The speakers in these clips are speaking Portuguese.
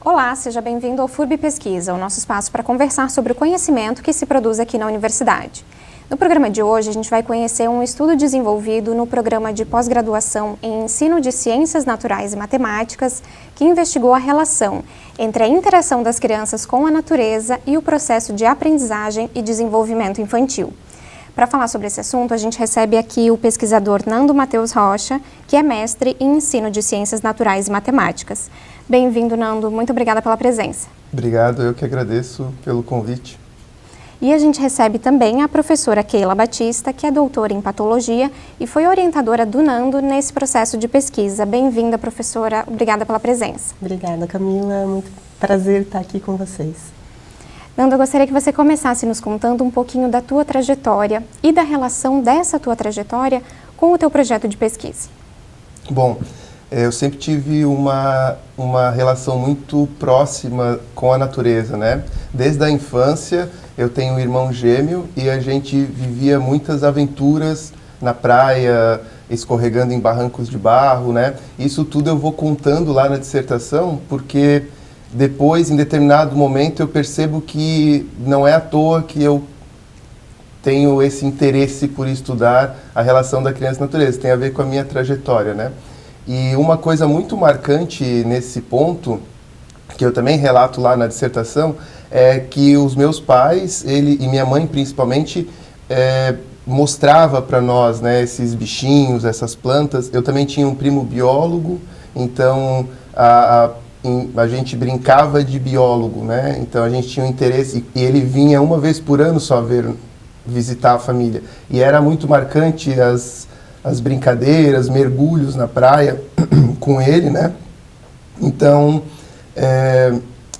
Olá, seja bem-vindo ao FURB Pesquisa, o nosso espaço para conversar sobre o conhecimento que se produz aqui na universidade. No programa de hoje, a gente vai conhecer um estudo desenvolvido no programa de pós-graduação em Ensino de Ciências Naturais e Matemáticas, que investigou a relação entre a interação das crianças com a natureza e o processo de aprendizagem e desenvolvimento infantil. Para falar sobre esse assunto, a gente recebe aqui o pesquisador Nando Matheus Rocha, que é mestre em Ensino de Ciências Naturais e Matemáticas. Bem-vindo, Nando. Muito obrigada pela presença. Obrigado, eu que agradeço pelo convite. E a gente recebe também a professora Keila Batista, que é doutora em Patologia e foi orientadora do Nando nesse processo de pesquisa. Bem-vinda, professora. Obrigada pela presença. Obrigada, Camila. Muito prazer estar aqui com vocês. Nando, eu gostaria que você começasse nos contando um pouquinho da tua trajetória e da relação dessa tua trajetória com o teu projeto de pesquisa. Bom, eu sempre tive uma relação muito próxima com a natureza, né? Desde a infância, eu tenho um irmão gêmeo e a gente vivia muitas aventuras na praia, escorregando em barrancos de barro, né? Isso tudo eu vou contando lá na dissertação, porque depois, em determinado momento, eu percebo que não é à toa que eu tenho esse interesse por estudar a relação da criança e natureza. Tem a ver com a minha trajetória, né? E uma coisa muito marcante nesse ponto, que eu também relato lá na dissertação, é que os meus pais, ele e minha mãe principalmente, mostrava para nós, né, esses bichinhos, essas plantas. Eu também tinha um primo biólogo, então a gente brincava de biólogo, né? Então a gente tinha um interesse, e ele vinha uma vez por ano só visitar a família. E era muito marcante as brincadeiras, mergulhos na praia com ele, né? Então,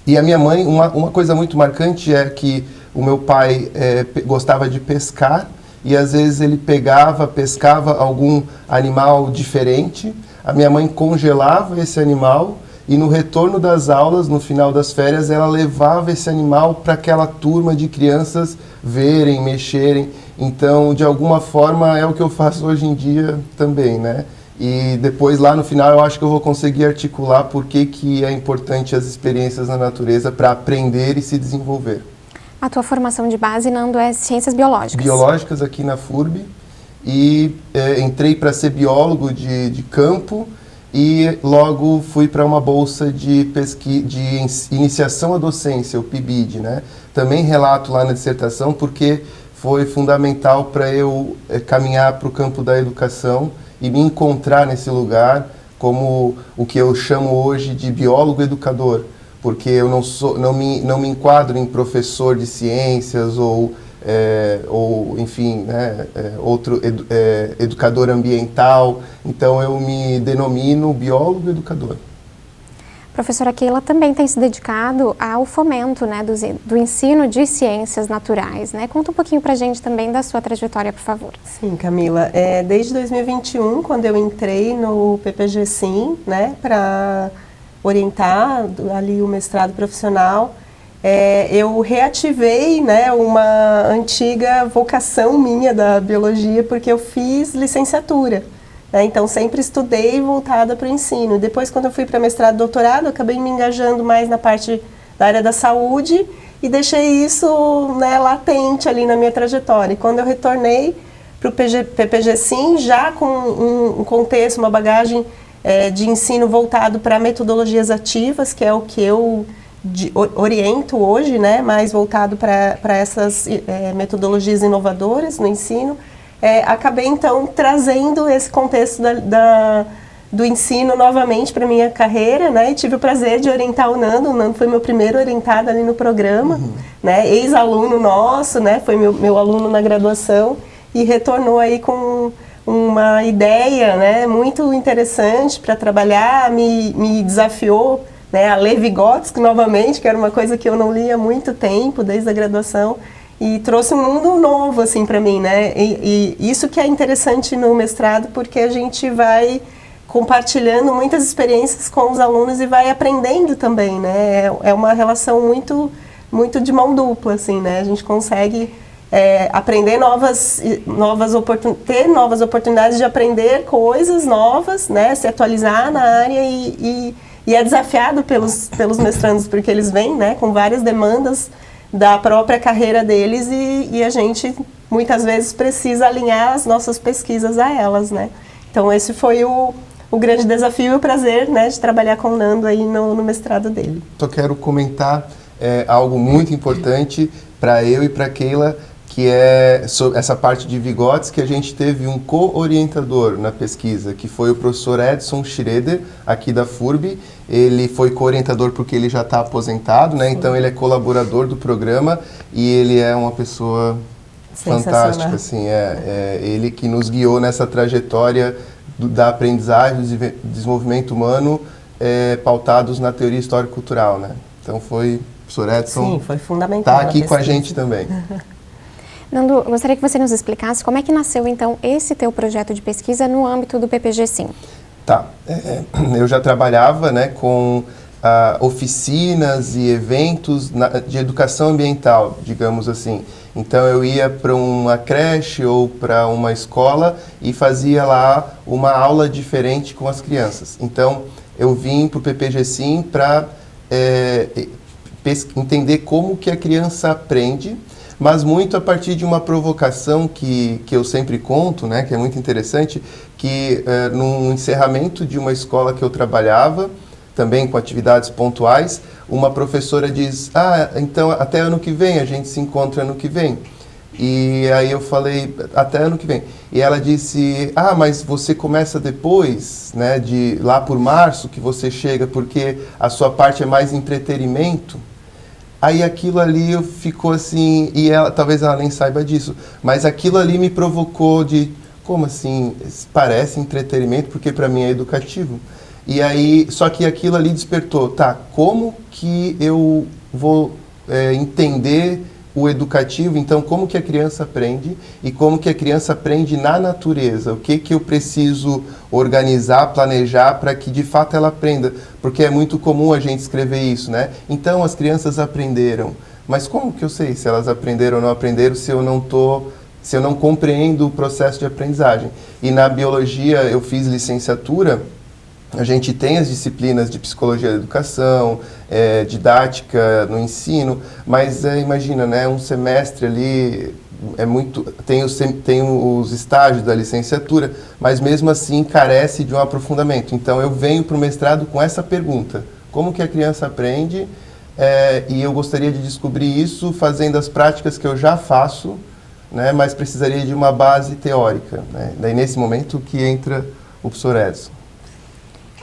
e a minha mãe, uma coisa muito marcante é que o meu pai gostava de pescar, e às vezes ele pescava algum animal diferente. A minha mãe congelava esse animal, e no retorno das aulas, no final das férias, ela levava esse animal para aquela turma de crianças verem, mexerem. Então, de alguma forma, é o que eu faço hoje em dia também, né? E depois, lá no final, eu acho que eu vou conseguir articular por que é importante as experiências na natureza para aprender e se desenvolver. A tua formação de base, Nando, é Ciências Biológicas? Biológicas aqui na FURB. E entrei para ser biólogo de campo. E logo fui para uma bolsa de iniciação à docência, o PIBID, né? Também relato lá na dissertação porque foi fundamental para eu caminhar para o campo da educação e me encontrar nesse lugar como o que eu chamo hoje de biólogo educador, porque eu não me enquadro em professor de ciências ou enfim, né, outro educador ambiental. Então eu me denomino biólogo educador. Professora Keila também tem se dedicado ao fomento, né, do ensino de ciências naturais, né? Conta um pouquinho pra gente também da sua trajetória, por favor. Sim, Camila. Desde 2021, quando eu entrei no PPG-Sim, né, para orientar ali o mestrado profissional, eu reativei, né, uma antiga vocação minha da biologia, porque eu fiz licenciatura, né, então sempre estudei voltada para o ensino. Depois, quando eu fui para mestrado e doutorado, eu acabei me engajando mais na parte da área da saúde e deixei isso, né, latente ali na minha trajetória. E quando eu retornei para o PPG-Sim, já com um contexto, uma bagagem de ensino voltado para metodologias ativas, que é o que eu oriento hoje, né, mais voltado para essas metodologias inovadoras no ensino, acabei então trazendo esse contexto do ensino novamente para minha carreira, né, e tive o prazer de orientar o Nando foi meu primeiro orientado ali no programa, né, ex-aluno nosso, né, foi meu aluno na graduação e retornou aí com uma ideia, né, muito interessante para trabalhar, me desafiou, né, a ler Vygotsky novamente, que era uma coisa que eu não lia há muito tempo, desde a graduação, e trouxe um mundo novo, assim, para mim, né, e isso que é interessante no mestrado, porque a gente vai compartilhando muitas experiências com os alunos e vai aprendendo também, né, é uma relação muito de mão dupla, assim, né, a gente consegue aprender ter novas oportunidades de aprender coisas novas, né, se atualizar na área e e é desafiado pelos mestrandos, porque eles vêm, né, com várias demandas da própria carreira deles e a gente muitas vezes precisa alinhar as nossas pesquisas a elas, né. Então esse foi o grande desafio e o prazer, né, de trabalhar com o Nando aí no mestrado dele. Só quero comentar algo muito importante para eu e para Keila, que é sobre essa parte de Vygotsky, que a gente teve um co-orientador na pesquisa, que foi o professor Edson Schroeder, aqui da FURB. Ele foi co-orientador porque ele já está aposentado, né? Então ele é colaborador do programa e ele é uma pessoa fantástica, assim, ele que nos guiou nessa trajetória da aprendizagem, do desenvolvimento humano, pautados na teoria histórico-cultural, né? Então foi, o professor Edson, sim, foi fundamental. Está aqui com a gente também. Nando, eu gostaria que você nos explicasse como é que nasceu, então, esse teu projeto de pesquisa no âmbito do PPG-Sim. Tá. Eu já trabalhava, né, com oficinas e eventos de educação ambiental, digamos assim. Então, eu ia para uma creche ou para uma escola e fazia lá uma aula diferente com as crianças. Então, eu vim para o PPG-Sim para entender como que a criança aprende, mas muito a partir de uma provocação que eu sempre conto, né, que é muito interessante, que num encerramento de uma escola que eu trabalhava, também com atividades pontuais, uma professora diz, então até ano que vem, a gente se encontra ano que vem. E aí eu falei, até ano que vem. E ela disse, mas você começa depois, né, de lá por março que você chega, porque a sua parte é mais entretenimento. Aí aquilo ali ficou assim, e talvez ela nem saiba disso, mas aquilo ali me provocou de, como assim, parece entretenimento, porque para mim é educativo. E aí, só que aquilo ali despertou, como que eu vou entender o educativo, então como que a criança aprende e como que a criança aprende na natureza, o que eu preciso organizar, planejar para que de fato ela aprenda, porque é muito comum a gente escrever isso, né? Então as crianças aprenderam, mas como que eu sei se elas aprenderam ou não aprenderam se eu não compreendo o processo de aprendizagem? E na biologia eu fiz licenciatura. A gente tem as disciplinas de psicologia da educação, didática no ensino, mas imagina, né, um semestre ali tem os estágios da licenciatura, mas mesmo assim carece de um aprofundamento. Então eu venho para o mestrado com essa pergunta: como que a criança aprende? E eu gostaria de descobrir isso fazendo as práticas que eu já faço, né, mas precisaria de uma base teórica, né? Daí nesse momento que entra o professor Edson.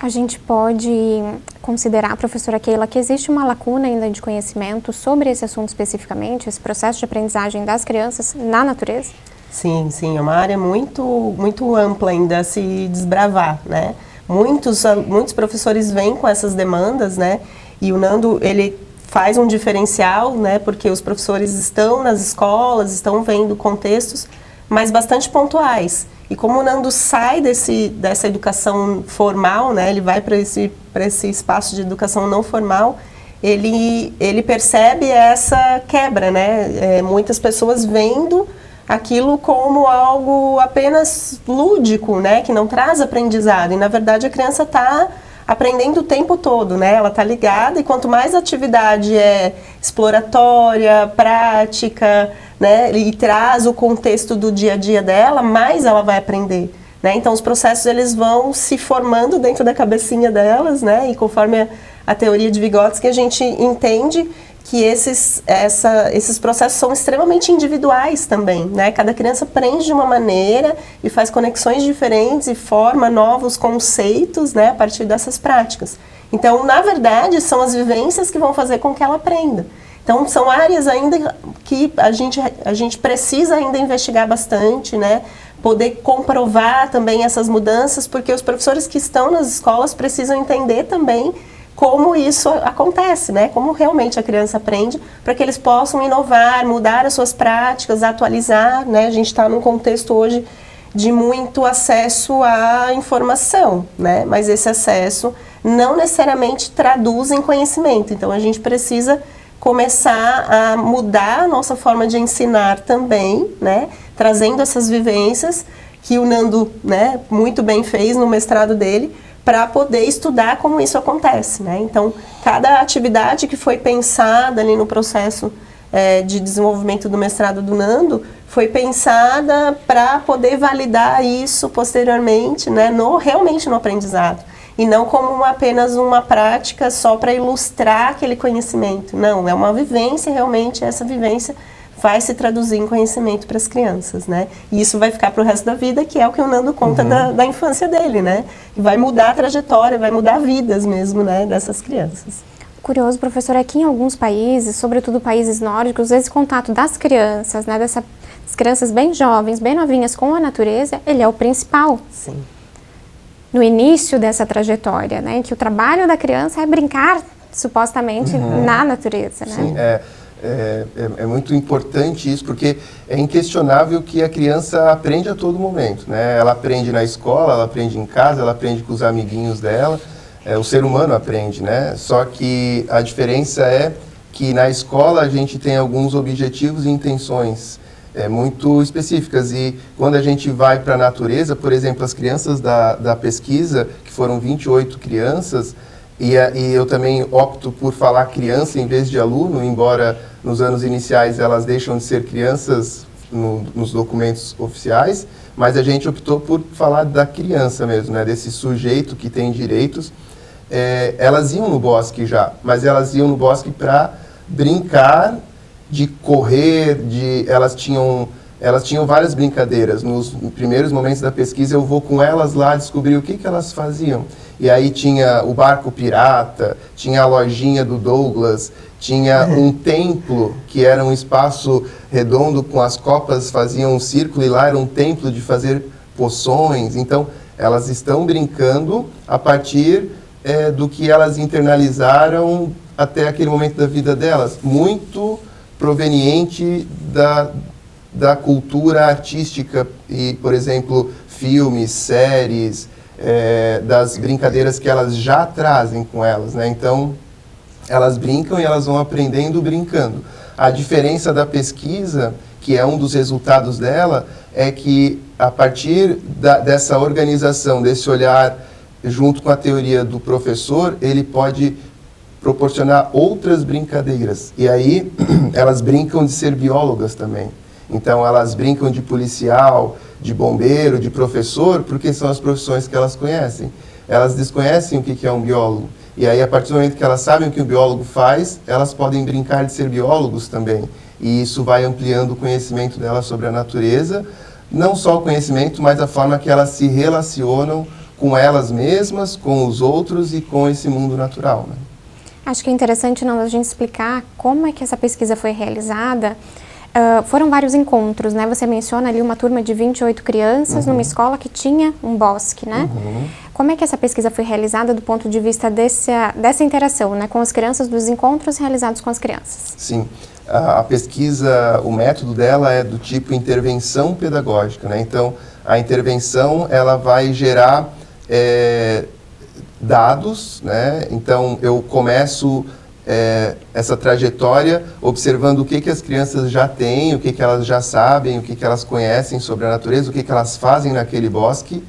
A gente pode considerar, professora Keila, que existe uma lacuna ainda de conhecimento sobre esse assunto especificamente, esse processo de aprendizagem das crianças na natureza? Sim, é uma área muito, muito ampla ainda a se desbravar, né? Muitos professores vêm com essas demandas, né? E o Nando, ele faz um diferencial, né? Porque os professores estão nas escolas, estão vendo contextos, mas bastante pontuais. E como o Nando sai dessa educação formal, né, ele vai para esse espaço de educação não formal, ele percebe essa quebra, né? Muitas pessoas vendo aquilo como algo apenas lúdico, né, que não traz aprendizado. E na verdade a criança está aprendendo o tempo todo, né? Ela está ligada, e quanto mais atividade é exploratória, prática, né, e traz o contexto do dia a dia dela, mais ela vai aprender, né? Então os processos eles vão se formando dentro da cabecinha delas, né? E conforme a teoria de Vygotsky, a gente entende que esses processos são extremamente individuais também, né? Cada criança aprende de uma maneira e faz conexões diferentes e forma novos conceitos, né, a partir dessas práticas. Então, na verdade, são as vivências que vão fazer com que ela aprenda. Então, são áreas ainda que a gente precisa ainda investigar bastante, né? Poder comprovar também essas mudanças, porque os professores que estão nas escolas precisam entender também como isso acontece, né? Como realmente a criança aprende, para que eles possam inovar, mudar as suas práticas, atualizar, né? A gente está num contexto hoje de muito acesso à informação, né? Mas esse acesso não necessariamente traduz em conhecimento. Então, a gente precisa começar a mudar a nossa forma de ensinar também, né? Trazendo essas vivências que o Nando, né, muito bem fez no mestrado dele, para poder estudar como isso acontece, né? Então, cada atividade que foi pensada ali no processo de desenvolvimento do mestrado do Nando foi pensada para poder validar isso posteriormente, né, realmente no aprendizado. E não como apenas uma prática só para ilustrar aquele conhecimento. Não, é uma vivência, realmente essa vivência vai se traduzir em conhecimento para as crianças, né? E isso vai ficar para o resto da vida, que é o que o Nando conta da infância dele, né? E vai mudar a trajetória, vai mudar vidas mesmo, né, dessas crianças. Curioso, professor, é que em alguns países, sobretudo países nórdicos, esse contato das crianças, né, das crianças bem jovens, bem novinhas com a natureza, ele é o principal. Sim. No início dessa trajetória, né, em que o trabalho da criança é brincar, supostamente, na natureza, né? Sim, é muito importante isso, porque é inquestionável que a criança aprende a todo momento, né? Ela aprende na escola, ela aprende em casa, ela aprende com os amiguinhos dela. O ser humano aprende, né? Só que a diferença é que na escola a gente tem alguns objetivos e intenções muito específicas, e quando a gente vai para a natureza, por exemplo, as crianças da pesquisa, que foram 28 crianças, e eu também opto por falar criança em vez de aluno, embora nos anos iniciais elas deixam de ser crianças nos documentos oficiais, mas a gente optou por falar da criança mesmo, né? Desse sujeito que tem direitos. Elas iam no bosque já, mas elas iam no bosque para brincar, de correr, elas tinham várias brincadeiras. Nos primeiros momentos da pesquisa eu vou com elas lá descobrir o que elas faziam. E aí tinha o barco pirata, tinha a lojinha do Douglas, tinha um templo que era um espaço redondo com as copas, faziam um círculo, e lá era um templo de fazer poções. Então elas estão brincando a partir do que elas internalizaram até aquele momento da vida delas, muito proveniente da cultura artística e, por exemplo, filmes, séries, das brincadeiras que elas já trazem com elas, né? Então, elas brincam e elas vão aprendendo brincando. A diferença da pesquisa, que é um dos resultados dela, é que a partir dessa organização, desse olhar junto com a teoria do professor, ele pode proporcionar outras brincadeiras. E aí, elas brincam de ser biólogas também. Então, elas brincam de policial, de bombeiro, de professor, porque são as profissões que elas conhecem. Elas desconhecem o que é um biólogo. E aí, a partir do momento que elas sabem o que o biólogo faz, elas podem brincar de ser biólogos também. E isso vai ampliando o conhecimento delas sobre a natureza, não só o conhecimento, mas a forma que elas se relacionam com elas mesmas, com os outros e com esse mundo natural, né? Acho que é interessante, Nando, a gente explicar como é que essa pesquisa foi realizada. Foram vários encontros, né? Você menciona ali uma turma de 28 crianças numa escola que tinha um bosque, né? Como é que essa pesquisa foi realizada do ponto de vista dessa interação, né, com as crianças, dos encontros realizados com as crianças? Sim. A pesquisa, o método dela é do tipo intervenção pedagógica, né? Então, a intervenção, ela vai gerar dados, né? Então, eu começo essa trajetória observando o que as crianças já têm, o que elas já sabem, o que elas conhecem sobre a natureza, o que elas fazem naquele bosque,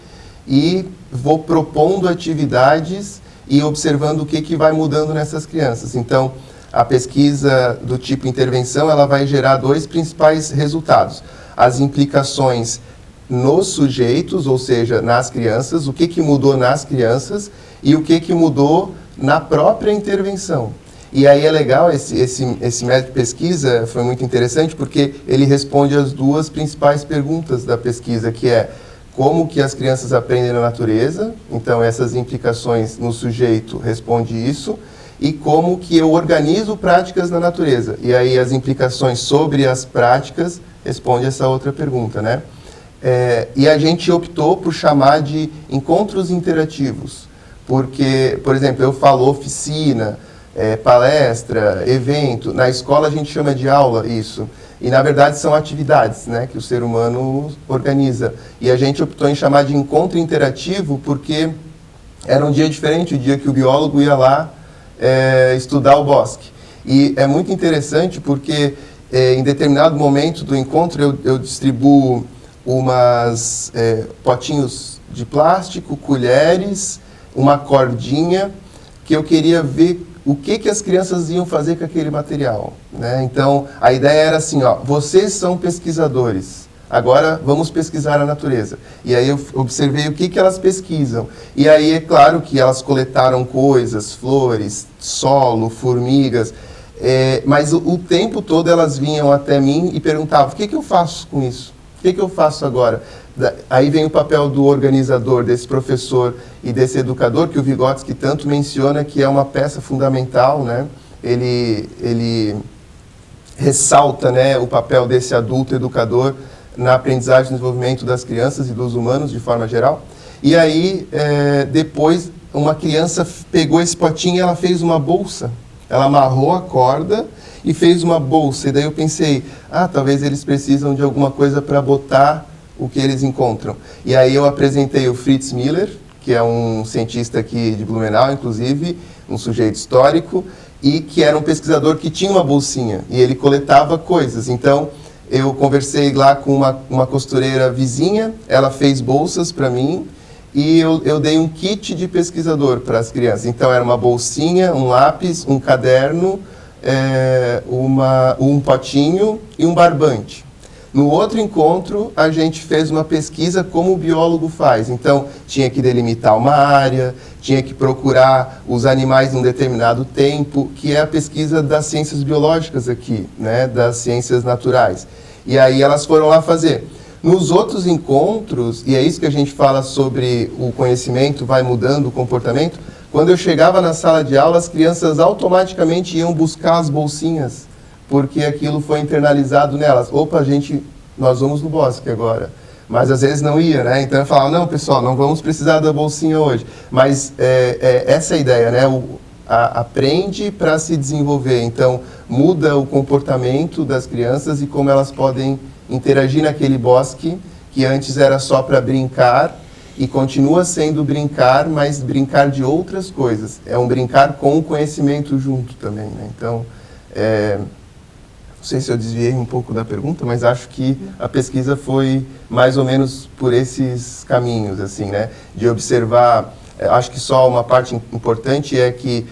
e vou propondo atividades e observando o que vai mudando nessas crianças. Então, a pesquisa do tipo intervenção, ela vai gerar dois principais resultados. As implicações nos sujeitos, ou seja, nas crianças, o que mudou nas crianças e o que mudou na própria intervenção. E aí é legal, esse método de pesquisa foi muito interessante porque ele responde as duas principais perguntas da pesquisa, que é como que as crianças aprendem na natureza, então essas implicações no sujeito responde isso, e como que eu organizo práticas na natureza. E aí as implicações sobre as práticas responde essa outra pergunta, né? E a gente optou por chamar de encontros interativos, porque, por exemplo, eu falo oficina, palestra, evento. Na escola a gente chama de aula isso. E, na verdade, são atividades, né, que o ser humano organiza. E a gente optou em chamar de encontro interativo porque era um dia diferente, o dia que o biólogo ia lá estudar o bosque. E é muito interessante porque, em determinado momento do encontro, eu distribuo potinhos de plástico, colheres, uma cordinha que eu queria ver o que as crianças iam fazer com aquele material, né? Então, a ideia era assim, ó, vocês são pesquisadores, agora vamos pesquisar a natureza. E aí eu observei o que elas pesquisam. E aí é claro que elas coletaram coisas, flores, solo, formigas, mas o tempo todo elas vinham até mim e perguntavam, o que eu faço com isso? O que eu faço agora? Aí vem o papel do organizador, desse professor e desse educador, que o Vygotsky tanto menciona, que é uma peça fundamental, né? Ele ressalta, né, o papel desse adulto educador na aprendizagem e desenvolvimento das crianças e dos humanos, de forma geral. E aí, depois, uma criança pegou esse potinho e ela fez uma bolsa. Ela amarrou a corda e fez uma bolsa. E daí eu pensei, talvez eles precisam de alguma coisa para botar o que eles encontram. E aí eu apresentei o Fritz Miller, que é um cientista aqui de Blumenau, inclusive, um sujeito histórico, e que era um pesquisador que tinha uma bolsinha, e ele coletava coisas. Então, eu conversei lá com uma costureira vizinha, ela fez bolsas para mim, e eu dei um kit de pesquisador para as crianças. Então, era uma bolsinha, um lápis, um caderno, um potinho e um barbante. No outro encontro, a gente fez uma pesquisa como o biólogo faz. Então, tinha que delimitar uma área, tinha que procurar os animais em um determinado tempo, que é a pesquisa das ciências biológicas aqui, né, das ciências naturais. E aí elas foram lá fazer. Nos outros encontros, e é isso que a gente fala sobre o conhecimento, vai mudando o comportamento, quando eu chegava na sala de aula, as crianças automaticamente iam buscar as bolsinhas, porque aquilo foi internalizado nelas. Opa, nós vamos no bosque agora. Mas às vezes não ia, né? Então eu falava, não, pessoal, não vamos precisar da bolsinha hoje. Mas essa é a ideia, né? Aprende para se desenvolver. Então, muda o comportamento das crianças e como elas podem interagir naquele bosque, que antes era só para brincar, e continua sendo brincar, mas brincar de outras coisas. É um brincar com o conhecimento junto também, né? Então, não sei se eu desviei um pouco da pergunta, mas acho que a pesquisa foi mais ou menos por esses caminhos, assim, né? De observar, acho que só uma parte importante é que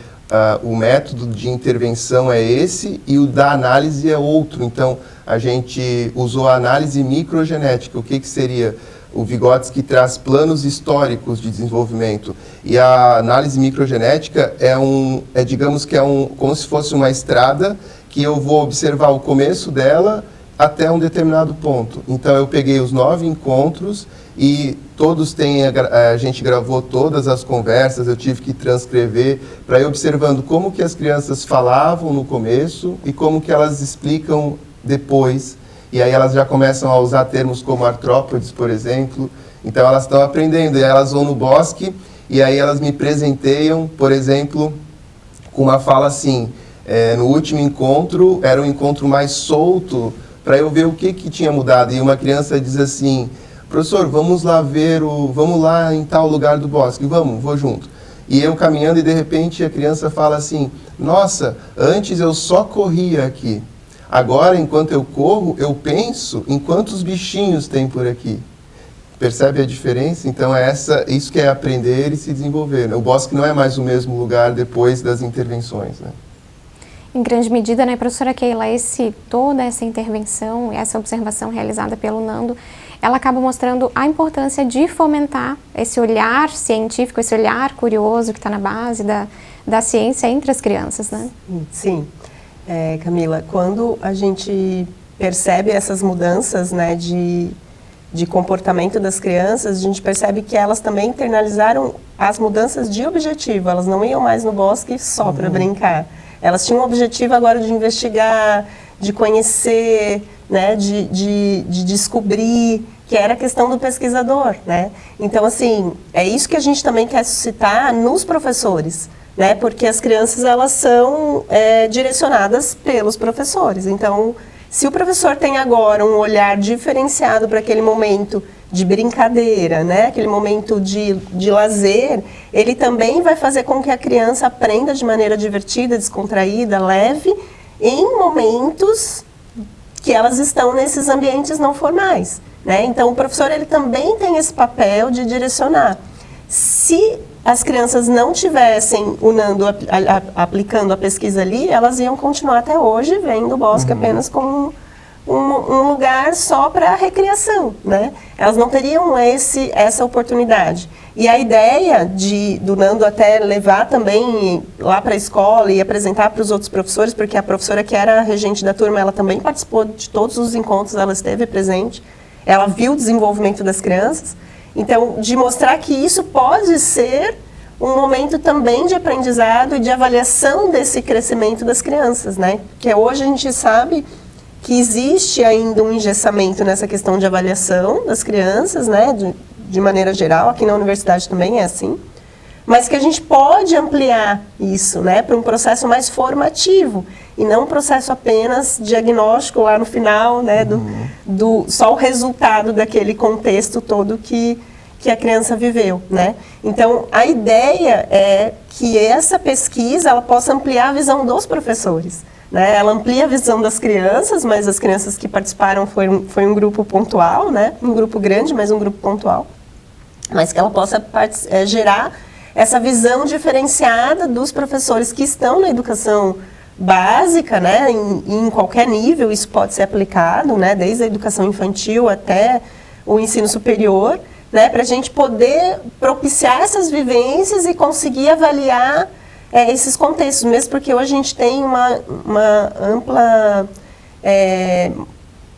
o método de intervenção é esse e o da análise é outro. Então, a gente usou a análise microgenética. O que seria? O Vygotsky traz planos históricos de desenvolvimento. E a análise microgenética digamos que como se fosse uma estrada que eu vou observar o começo dela até um determinado ponto. Então, eu peguei os 9 encontros e todos a gente gravou todas as conversas, eu tive que transcrever para ir observando como que as crianças falavam no começo e como que elas explicam depois. E aí elas já começam a usar termos como artrópodes, por exemplo. Então, elas estão aprendendo. E aí elas vão no bosque e aí elas me presenteiam, por exemplo, com uma fala assim... no último encontro, era um encontro mais solto, para eu ver o que tinha mudado. E uma criança diz assim, professor, vamos lá em tal lugar do bosque, vou junto. E eu caminhando e de repente a criança fala assim, nossa, antes eu só corria aqui. Agora, enquanto eu corro, eu penso em quantos bichinhos tem por aqui. Percebe a diferença? Então isso que é aprender e se desenvolver, né? O bosque não é mais o mesmo lugar depois das intervenções, né? Em grande medida, né, professora Keila, toda essa intervenção, essa observação realizada pelo Nando, ela acaba mostrando a importância de fomentar esse olhar científico, esse olhar curioso que está na base da ciência entre as crianças, né? Sim. Camila, quando a gente percebe essas mudanças, né, de comportamento das crianças, a gente percebe que elas também internalizaram as mudanças de objetivo. Elas não iam mais no bosque só para brincar. Elas tinham um objetivo agora de investigar, de conhecer, né, de descobrir, que era a questão do pesquisador, né? Então, assim, é isso que a gente também quer suscitar nos professores, né? Porque as crianças, elas são direcionadas pelos professores. Então, se o professor tem agora um olhar diferenciado para aquele momento de brincadeira, né? Aquele momento de lazer, ele também vai fazer com que a criança aprenda de maneira divertida, descontraída, leve, em momentos que elas estão nesses ambientes não formais, né? Então, o professor, ele também tem esse papel de direcionar. Se as crianças não tivessem aplicando a pesquisa ali, elas iam continuar até hoje vendo o bosque apenas como um lugar só para recreação, né? Elas não teriam essa oportunidade. E a ideia do Nando até levar também lá para a escola e apresentar para os outros professores, porque a professora que era a regente da turma, ela também participou de todos os encontros, ela esteve presente, ela viu o desenvolvimento das crianças. Então, de mostrar que isso pode ser um momento também de aprendizado e de avaliação desse crescimento das crianças, né? Porque hoje a gente sabe que existe ainda um engessamento nessa questão de avaliação das crianças, né, de maneira geral, aqui na universidade também é assim, mas que a gente pode ampliar isso, né, para um processo mais formativo, e não um processo apenas diagnóstico lá no final, né, só o resultado daquele contexto todo que a criança viveu, né. Então, a ideia é que essa pesquisa ela possa ampliar a visão dos professores, né? Ela amplia a visão das crianças, mas as crianças que participaram foi um grupo pontual, né? Um grupo grande, mas um grupo pontual. Mas que ela possa gerar essa visão diferenciada dos professores que estão na educação básica, né? Em qualquer nível isso pode ser aplicado, né? Desde a educação infantil até o ensino superior, né? Para a gente poder propiciar essas vivências e conseguir avaliar esses contextos, mesmo porque hoje a gente tem uma ampla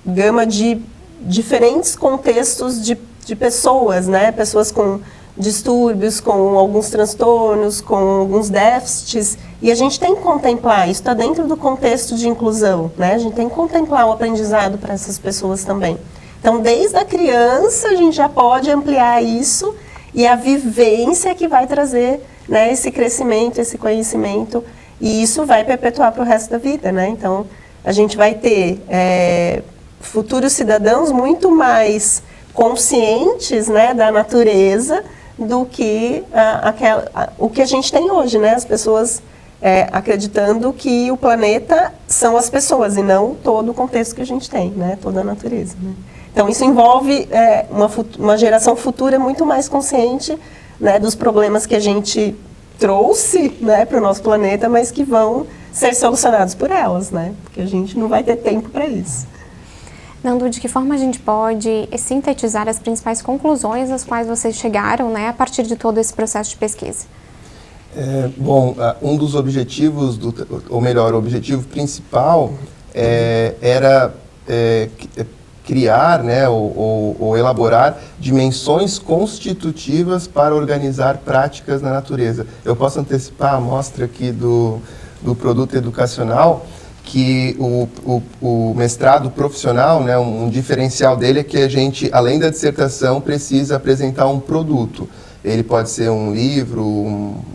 gama de diferentes contextos de pessoas, né? Pessoas com distúrbios, com alguns transtornos, com alguns déficits, e a gente tem que contemplar, isso está dentro do contexto de inclusão, né? A gente tem que contemplar o aprendizado para essas pessoas também. Então, desde a criança, a gente já pode ampliar isso, e a vivência que vai trazer, né, esse crescimento, esse conhecimento, e isso vai perpetuar para o resto da vida, né? Então, a gente vai ter futuros cidadãos muito mais conscientes, né, da natureza do que o que a gente tem hoje, né? As pessoas acreditando que o planeta são as pessoas e não todo o contexto que a gente tem, né? Toda a natureza, né? Então, isso envolve uma geração futura muito mais consciente, né, dos problemas que a gente trouxe, né, para o nosso planeta, mas que vão ser solucionados por elas, né? Porque a gente não vai ter tempo para isso. Nando, de que forma a gente pode sintetizar as principais conclusões às quais vocês chegaram, né, a partir de todo esse processo de pesquisa? Bom, um dos objetivos, ou melhor, o objetivo principal era criar, né, ou elaborar dimensões constitutivas para organizar práticas na natureza. Eu posso antecipar a amostra aqui do produto educacional, que o mestrado profissional, né, um diferencial dele é que a gente, além da dissertação, precisa apresentar um produto. Ele pode ser um livro,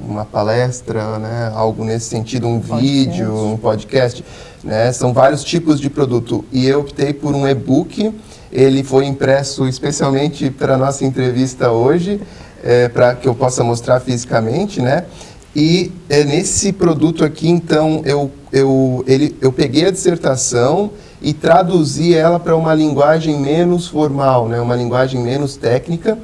uma palestra, né, algo nesse sentido, um vídeo, um podcast, né, são vários tipos de produto. E eu optei por um e-book, ele foi impresso especialmente para a nossa entrevista hoje, para que eu possa mostrar fisicamente, né. E nesse produto aqui, então, eu peguei a dissertação e traduzi ela para uma linguagem menos formal, né, uma linguagem menos técnica.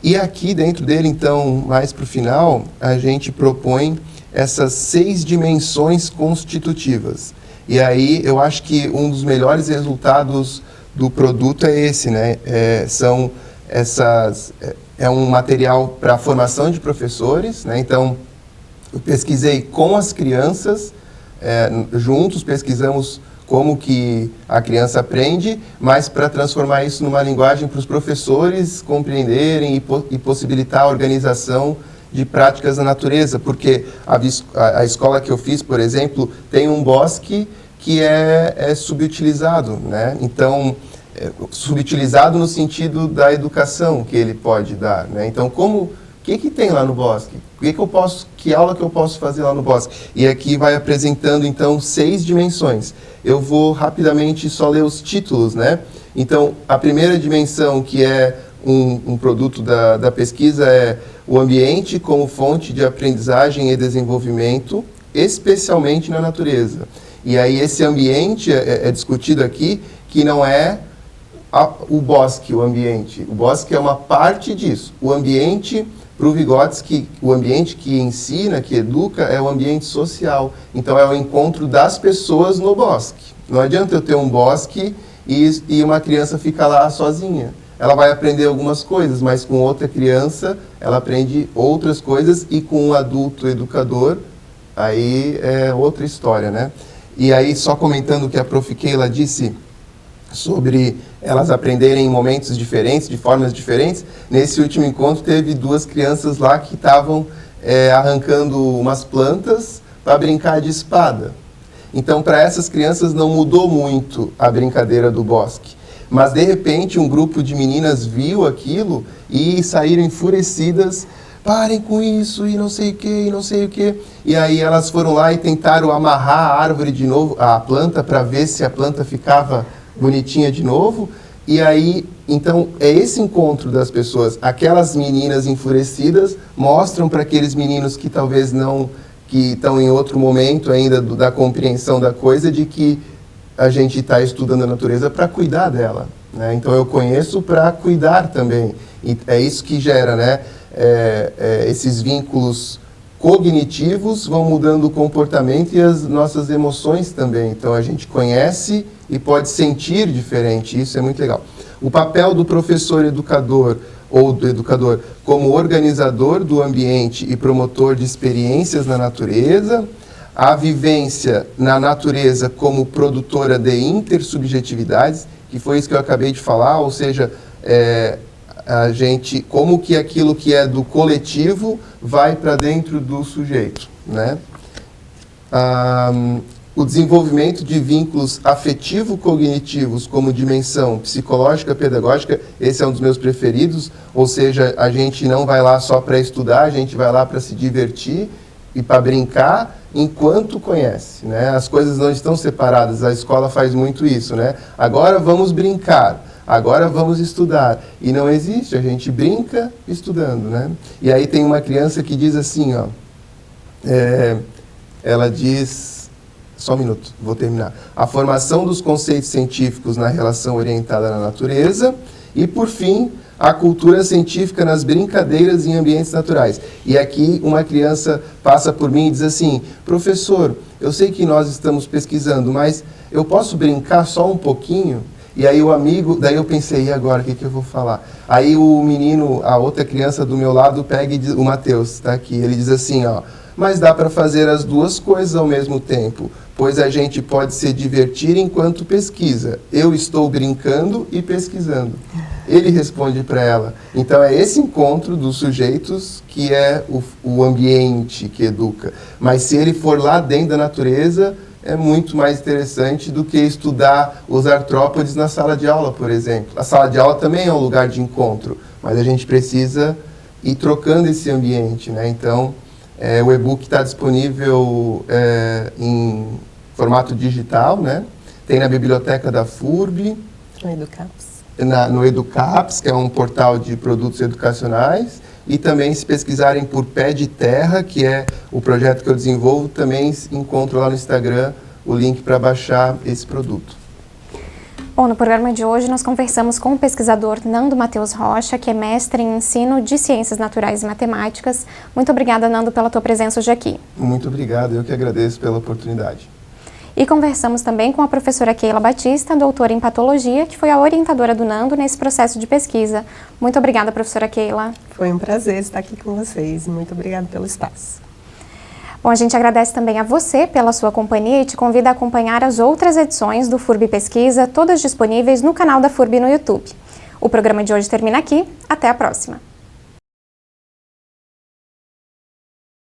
E aqui dentro dele, então, mais para o final, a gente propõe essas 6 dimensões constitutivas. E aí eu acho que um dos melhores resultados do produto é esse, né? É um material para a formação de professores, né? Então, eu pesquisei com as crianças, juntos pesquisamos como que a criança aprende, mas para transformar isso numa linguagem para os professores compreenderem e possibilitar a organização de práticas na natureza, porque a escola que eu fiz, por exemplo, tem um bosque que é subutilizado, né? Então, subutilizado no sentido da educação que ele pode dar, né? Então, o que tem lá no bosque? Que aula que eu posso fazer lá no bosque? E aqui vai apresentando, então, 6 dimensões. Eu vou rapidamente só ler os títulos, né? Então, a primeira dimensão, que é um produto da pesquisa, é o ambiente como fonte de aprendizagem e desenvolvimento, especialmente na natureza. E aí esse ambiente é discutido aqui, que não é o bosque, o ambiente. O bosque é uma parte disso. O ambiente Para o Vygotsky, o ambiente que ensina, que educa, é o ambiente social. Então, é o encontro das pessoas no bosque. Não adianta eu ter um bosque e uma criança fica lá sozinha. Ela vai aprender algumas coisas, mas com outra criança, ela aprende outras coisas, e com um adulto educador, aí é outra história, né? E aí, só comentando o que a Prof. Keila disse sobre elas aprenderem em momentos diferentes, de formas diferentes, nesse último encontro teve 2 crianças lá que estavam arrancando umas plantas para brincar de espada. Então, para essas crianças não mudou muito a brincadeira do bosque. Mas, de repente, um grupo de meninas viu aquilo e saíram enfurecidas. Parem com isso, e não sei o que, e não sei o que. E aí elas foram lá e tentaram amarrar a árvore de novo, a planta, para ver se a planta ficava bonitinha de novo. E aí, então, é esse encontro das pessoas. Aquelas meninas enfurecidas mostram para aqueles meninos que talvez não, que estão em outro momento ainda da compreensão da coisa, de que a gente está estudando a natureza para cuidar dela, né? Então, eu conheço para cuidar também. E é isso que gera, né? Esses vínculos cognitivos vão mudando o comportamento e as nossas emoções também. Então, a gente conhece e pode sentir diferente. Isso é muito legal. O papel do professor educador ou do educador como organizador do ambiente e promotor de experiências na natureza, a vivência na natureza como produtora de intersubjetividades, que foi isso que eu acabei de falar, ou seja, a gente, como que aquilo que é do coletivo vai para dentro do sujeito, né? O desenvolvimento de vínculos afetivo-cognitivos como dimensão psicológica, pedagógica, esse é um dos meus preferidos, ou seja, a gente não vai lá só para estudar, a gente vai lá para se divertir e para brincar enquanto conhece, né? As coisas não estão separadas, a escola faz muito isso, né? Agora vamos brincar, agora vamos estudar. E não existe, a gente brinca estudando, né? E aí tem uma criança que diz assim, ó, ela diz... Só um minuto, vou terminar. A formação dos conceitos científicos na relação orientada na natureza e, por fim, a cultura científica nas brincadeiras em ambientes naturais. E aqui uma criança passa por mim e diz assim, professor, eu sei que nós estamos pesquisando, mas eu posso brincar só um pouquinho? E aí o amigo, daí eu pensei, e agora, o que eu vou falar? Aí o menino, a outra criança do meu lado, pega e diz, o Matheus, está aqui, ele diz assim, ó, mas dá para fazer as duas coisas ao mesmo tempo, pois a gente pode se divertir enquanto pesquisa. Eu estou brincando e pesquisando. Ele responde para ela. Então, é esse encontro dos sujeitos que é o ambiente que educa. Mas se ele for lá dentro da natureza, é muito mais interessante do que estudar os artrópodes na sala de aula, por exemplo. A sala de aula também é um lugar de encontro, mas a gente precisa ir trocando esse ambiente, né? Então, o e-book está disponível em formato digital, né? Tem na biblioteca da FURB. No Educaps. No Educaps, que é um portal de produtos educacionais. E também, se pesquisarem por Pé de Terra, que é o projeto que eu desenvolvo, também encontro lá no Instagram o link para baixar esse produto. Bom, no programa de hoje nós conversamos com o pesquisador Nando Matheus Rocha, que é mestre em ensino de Ciências Naturais e Matemáticas. Muito obrigada, Nando, pela tua presença hoje aqui. Muito obrigado, eu que agradeço pela oportunidade. E conversamos também com a professora Keila Batista, doutora em Patologia, que foi a orientadora do Nando nesse processo de pesquisa. Muito obrigada, professora Keila. Foi um prazer estar aqui com vocês. Muito obrigada pelo espaço. Bom, a gente agradece também a você pela sua companhia e te convida a acompanhar as outras edições do FURB Pesquisa, todas disponíveis no canal da FURB no YouTube. O programa de hoje termina aqui. Até a próxima!